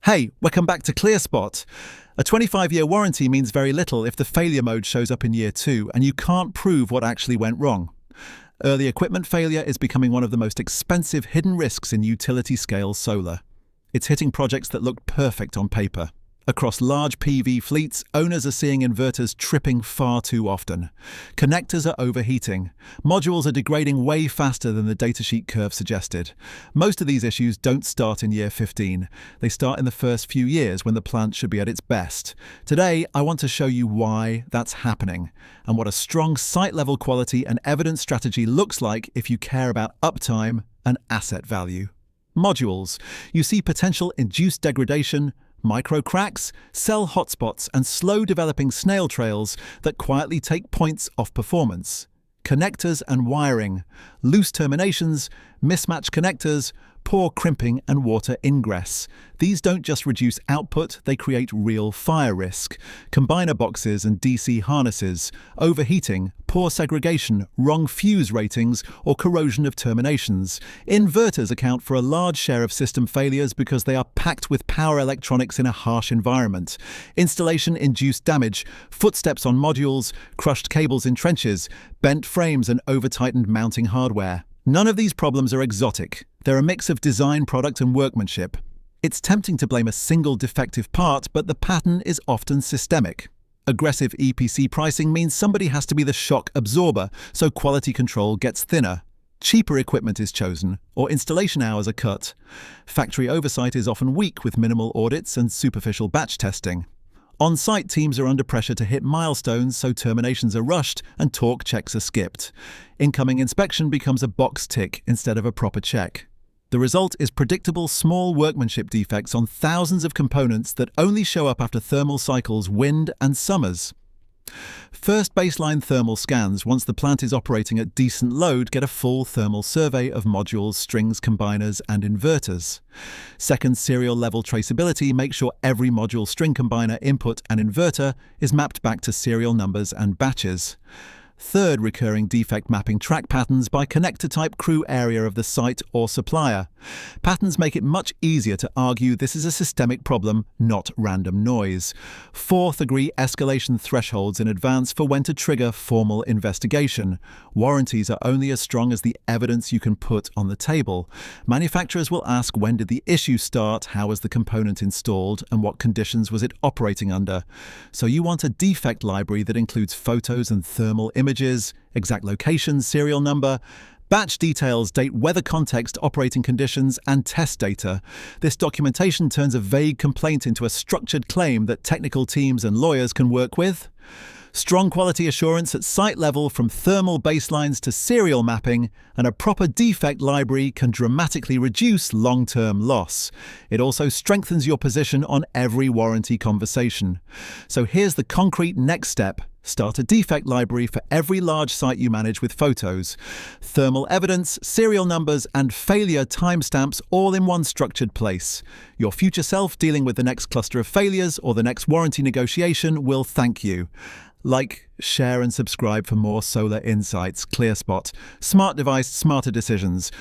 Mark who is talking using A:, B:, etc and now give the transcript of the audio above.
A: Hey, welcome back to ClearSpot. A 25-year warranty means very little if the failure mode shows up in year 2 and you can't prove what actually went wrong. Early equipment failure is becoming one of the most expensive hidden risks in utility-scale solar. It's hitting projects that look perfect on paper. Across large PV fleets, owners are seeing inverters tripping far too often. Connectors are overheating. Modules are degrading way faster than the datasheet curve suggested. Most of these issues don't start in year 15. They start in the first few years when the plant should be at its best. Today, I want to show you why that's happening and what a strong site-level quality and evidence strategy looks like if you care about uptime and asset value. Modules. You see potential induced degradation, micro cracks, cell hotspots, and slow-developing snail trails that quietly take points off performance. Connectors and wiring, loose terminations, mismatched connectors, poor crimping and water ingress. These don't just reduce output, they create real fire risk. Combiner boxes and DC harnesses, overheating, poor segregation, wrong fuse ratings, or corrosion of terminations. Inverters account for a large share of system failures because they are packed with power electronics in a harsh environment. Installation-induced damage, footsteps on modules, crushed cables in trenches, bent frames and over-tightened mounting hardware. None of these problems are exotic. They're a mix of design, product, and workmanship. It's tempting to blame a single defective part, but the pattern is often systemic. Aggressive EPC pricing means somebody has to be the shock absorber, so quality control gets thinner. Cheaper equipment is chosen, or installation hours are cut. Factory oversight is often weak with minimal audits and superficial batch testing. On-site teams are under pressure to hit milestones, so terminations are rushed and torque checks are skipped. Incoming inspection becomes a box tick instead of a proper check. The result is predictable small workmanship defects on thousands of components that only show up after thermal cycles, wind and summers. First baseline thermal scans, once the plant is operating at decent load, get a full thermal survey of modules, strings, combiners, and inverters. Second, serial level traceability makes sure every module, string, combiner, input, and inverter is mapped back to serial numbers and batches. Third, recurring defect mapping track patterns by connector type, crew area of the site or supplier. Patterns make it much easier to argue this is a systemic problem, not random noise. Fourth, agree escalation thresholds in advance for when to trigger formal investigation. Warranties are only as strong as the evidence you can put on the table. Manufacturers will ask, when did the issue start, how was the component installed, and what conditions was it operating under. So you want a defect library that includes photos and thermal images, exact location, serial number, batch details, date, weather context, operating conditions, and test data. This documentation turns a vague complaint into a structured claim that technical teams and lawyers can work with. Strong quality assurance at site level, from thermal baselines to serial mapping, and a proper defect library can dramatically reduce long-term loss. It also strengthens your position on every warranty conversation. So here's the concrete next step. Start a defect library for every large site you manage with photos, thermal evidence, serial numbers, and failure timestamps all in one structured place. Your future self dealing with the next cluster of failures or the next warranty negotiation will thank you. Like, share, and subscribe for more solar insights. ClearSpot. Smart device, smarter decisions.